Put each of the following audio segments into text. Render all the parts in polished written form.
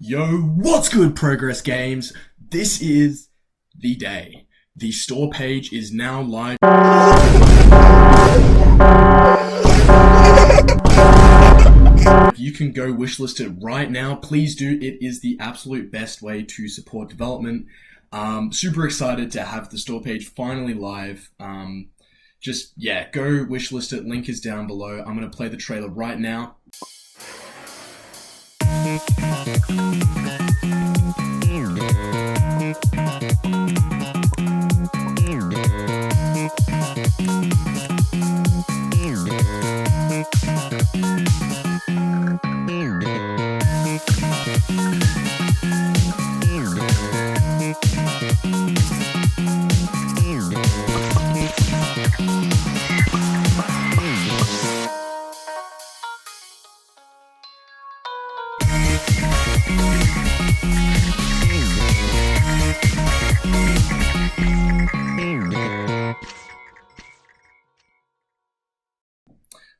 Yo, what's good, Progress Games? This is the day. The store page is now live. If you can go wishlist it right now, please do. It is the absolute best way to support development. Super excited to have the store page finally live. Go wishlist it. Link is down below. I'm going to play the trailer right now.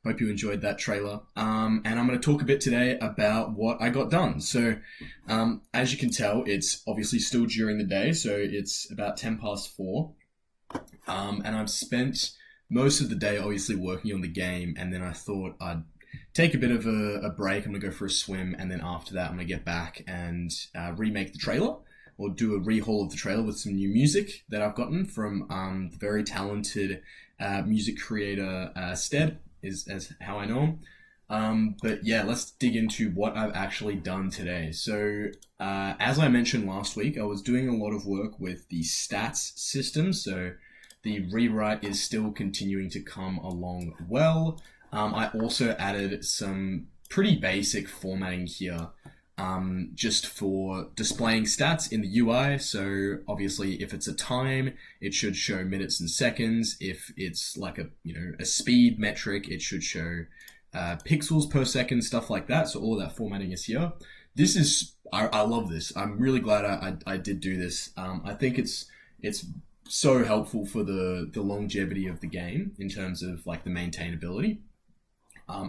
Hope you enjoyed that trailer. And I'm going to talk a bit today about what I got done. So, as you can tell, it's obviously still during the day, so it's about 10 past 4. And I've spent most of the day obviously working on the game, and then I thought I'd take a bit of a break. I'm going to go for a swim, and then after that I'm going to get back and remake the trailer, or do a rehaul of the trailer with some new music that I've gotten from the very talented music creator Stead, is how I know him. But yeah, let's dig into what I've actually done today. So as I mentioned last week, I was doing a lot of work with the stats system, so the rewrite is still continuing to come along well. I also added some pretty basic formatting here, just for displaying stats in the UI. So obviously if it's a time, it should show minutes and seconds. If it's like a speed metric, it should show pixels per second, stuff like that. So all of that formatting is here. This is, I love this. I'm really glad I did do this. I think it's so helpful for the longevity of the game in terms of like the maintainability.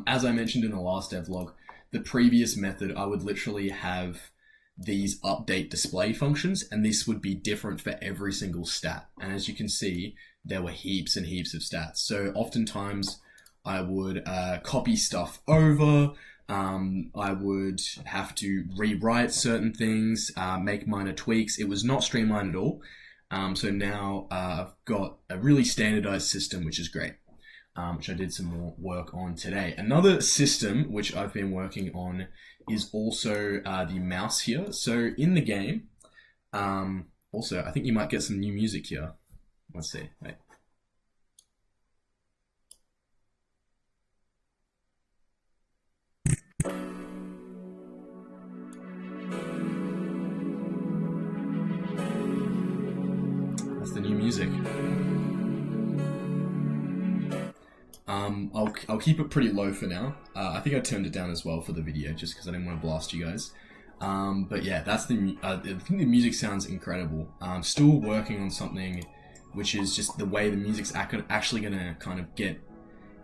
As I mentioned in the last devlog, the previous method, I would literally have these update display functions, and this would be different for every single stat. And as you can see, there were heaps and heaps of stats. So oftentimes I would copy stuff over. I would have to rewrite certain things, make minor tweaks. It was not streamlined at all. So now I've got a really standardized system, which is great. Which I did some more work on today. Another system which I've been working on is also the mouse here. So in the game, also I think you might get some new music here. Let's see. Wait. That's the new music. I'll keep it pretty low for now. I think I turned it down as well for the video, just because I didn't want to blast you guys. But yeah, that's I think the music sounds incredible. I'm still working on something which is just the way the music's actually going to kind of get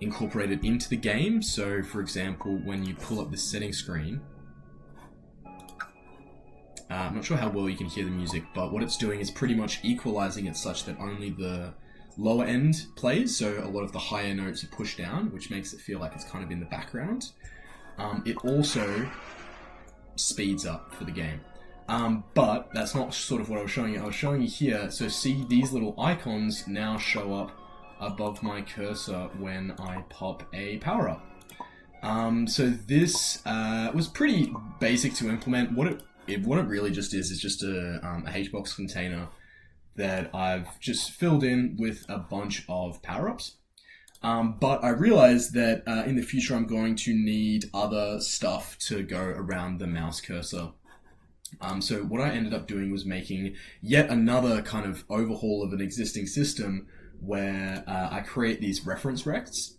incorporated into the game. So for example, when you pull up the settings screen, I'm not sure how well you can hear the music, but what it's doing is pretty much equalizing it such that only the lower end plays, so a lot of the higher notes are pushed down, which makes it feel like it's kind of in the background. It also speeds up for the game. But that's not sort of what I was showing you. I was showing you here, so see these little icons now show up above my cursor when I pop a power-up. So this was pretty basic to implement. What it really just is just a HBox container that I've just filled in with a bunch of power-ups. But I realized that in the future I'm going to need other stuff to go around the mouse cursor. So what I ended up doing was making yet another kind of overhaul of an existing system where I create these reference rects.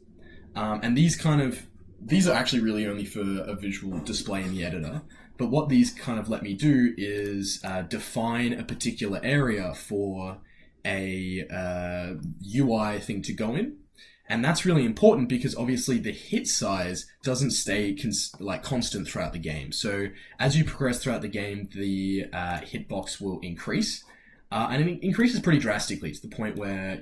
And these are actually really only for a visual display in the editor. But what these kind of let me do is define a particular area for a UI thing to go in. And that's really important because obviously the hit size doesn't stay constant throughout the game. So as you progress throughout the game, the hitbox will increase. And it increases pretty drastically to the point where,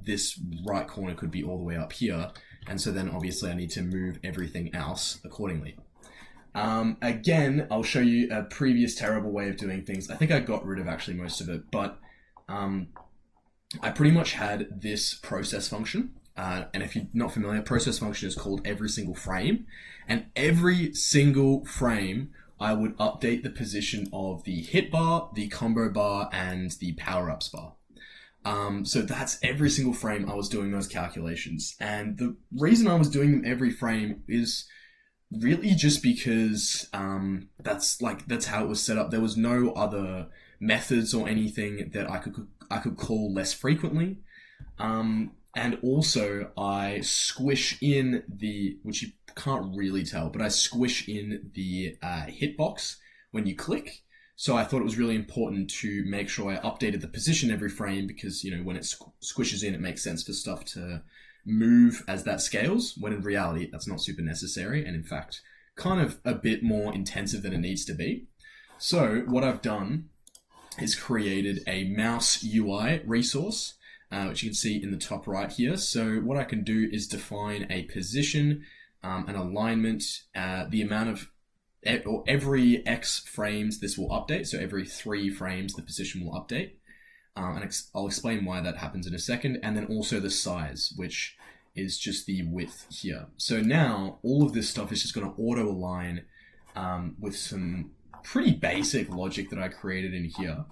this right corner could be all the way up here. And so then obviously I need to move everything else accordingly. Again, I'll show you a previous terrible way of doing things. I think I got rid of actually most of it, but I pretty much had this process function. And if you're not familiar, process function is called every single frame. And every single frame, I would update the position of the hit bar, the combo bar, and the power-ups bar. So that's every single frame I was doing those calculations. And the reason I was doing them every frame is really just because that's how it was set up. There was no other methods or anything that I could call less frequently. And also I squish in which you can't really tell, but I squish in the hitbox when you click. So I thought it was really important to make sure I updated the position every frame because, when it squishes in, it makes sense for stuff to move as that scales, when in reality, that's not super necessary. And in fact, kind of a bit more intensive than it needs to be. So what I've done is created a mouse UI resource, which you can see in the top right here. So what I can do is define a position, an alignment, the amount of, or every X frames this will update. So every 3 frames, the position will update. And I'll explain why that happens in a second. And then also the size, which is just the width here. So now all of this stuff is just going to auto align with some pretty basic logic that I created in here.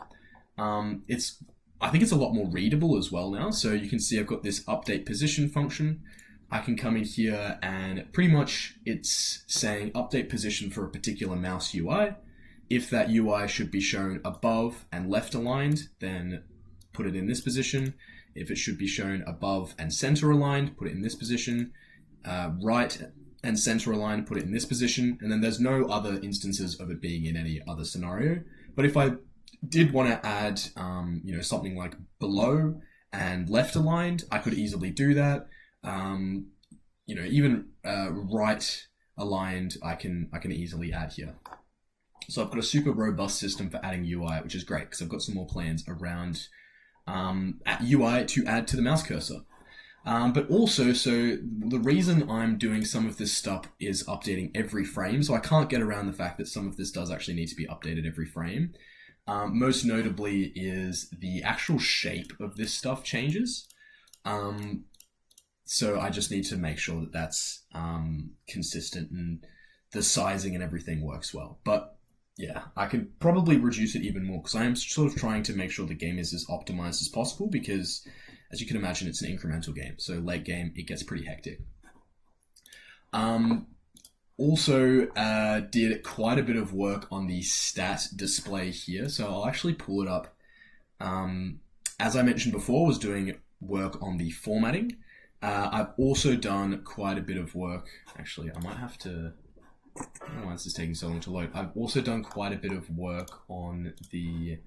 I think it's a lot more readable as well now. So you can see I've got this update position function. I can come in here and pretty much it's saying update position for a particular mouse UI. If that UI should be shown above and left aligned, then put it in this position. If it should be shown above and center aligned, put it in this position. Right and center aligned, put it in this position. And then there's no other instances of it being in any other scenario. But if I did want to add, something like below and left aligned, I could easily do that. Even right aligned, I can easily add here. So I've got a super robust system for adding UI, which is great because I've got some more plans around UI to add to the mouse cursor. But also, so the reason I'm doing some of this stuff is updating every frame. So I can't get around the fact that some of this does actually need to be updated every frame. Most notably is the actual shape of this stuff changes. So I just need to make sure that that's consistent and the sizing and everything works well. But yeah, I could probably reduce it even more because I am sort of trying to make sure the game is as optimized as possible because, as you can imagine, it's an incremental game. So late game, it gets pretty hectic. Also did quite a bit of work on the stat display here. So I'll actually pull it up. As I mentioned before, was doing work on the formatting. I've also done quite a bit of work. Actually, I might have to... I don't know why this is taking so long to load. I've also done quite a bit of work on the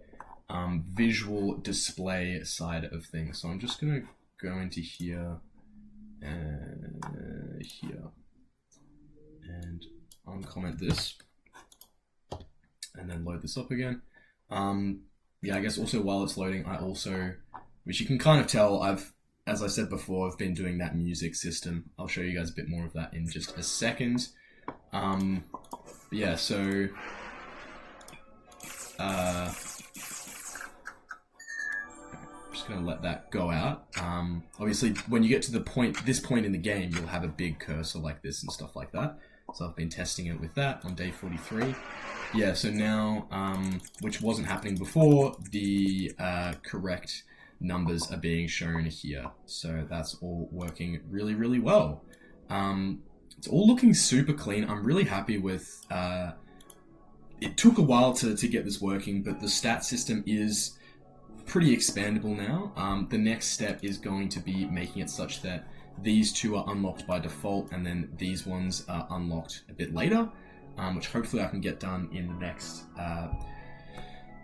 visual display side of things. So I'm just going to go into here and here and uncomment this and then load this up again. Yeah, I guess also while it's loading, I also, which you can kind of tell, as I said before, I've been doing that music system. I'll show you guys a bit more of that in just a second. Yeah, so I'm just gonna let that go out. Obviously, when you get to this point in the game, you'll have a big cursor like this and stuff like that. So I've been testing it with that on day 43. Yeah, so now, which wasn't happening before, the correct numbers are being shown here. So that's all working really, really well. It's all looking super clean. I'm really happy with... it took a while to get this working, but the stat system is pretty expandable now. The next step is going to be making it such that these two are unlocked by default, and then these ones are unlocked a bit later, which hopefully I can get done in the next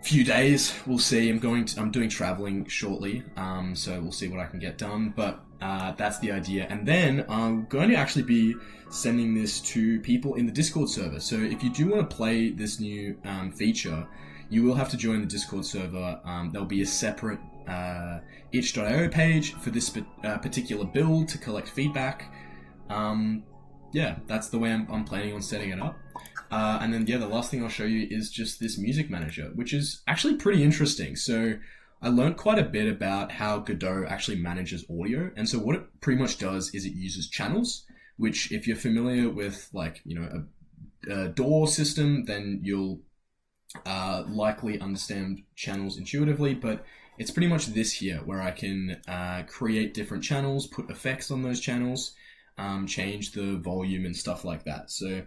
few days. We'll see. I'm doing traveling shortly, so we'll see what I can get done. But That's the idea. And then I'm going to actually be sending this to people in the Discord server. So if you do want to play this new feature, you will have to join the Discord server. There'll be a separate itch.io page for this particular build to collect feedback. Yeah, that's the way I'm planning on setting it up. And then, yeah, the last thing I'll show you is just this music manager, which is actually pretty interesting. So I learned quite a bit about how Godot actually manages audio. And so what it pretty much does is it uses channels, which if you're familiar with like, you know, a DAW system, then you'll likely understand channels intuitively, but it's pretty much this here where I can create different channels, put effects on those channels, change the volume and stuff like that. So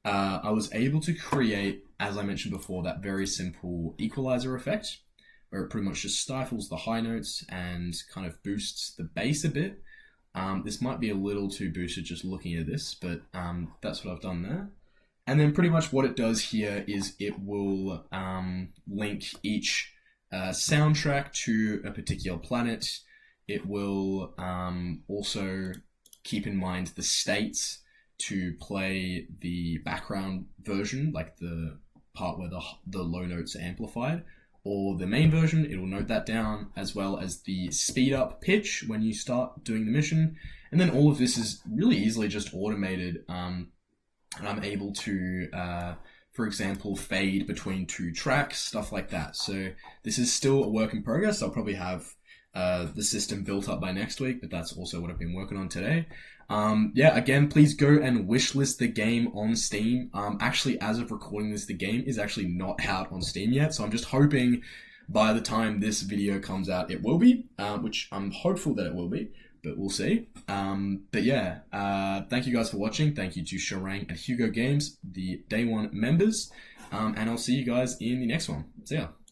I was able to create, as I mentioned before, that very simple equalizer effect, where it pretty much just stifles the high notes and kind of boosts the bass a bit. This might be a little too boosted just looking at this, but that's what I've done there. And then pretty much what it does here is it will link each soundtrack to a particular planet. It will also keep in mind the states to play the background version, like the part where the low notes are amplified, or the main version. It'll note that down, as well as the speed up pitch when you start doing the mission. And then all of this is really easily just automated. And I'm able to, for example, fade between two tracks, stuff like that. So this is still a work in progress. I'll probably have the system built up by next week, but that's also what I've been working on today. Yeah, again, please go and wishlist the game on Steam. Actually, as of recording this, the game is actually not out on Steam yet, so I'm just hoping by the time this video comes out, it will be, which I'm hopeful that it will be, but we'll see. But yeah, thank you guys for watching. Thank you to Sharang and Hugo Games, the Day One members, and I'll see you guys in the next one. See ya.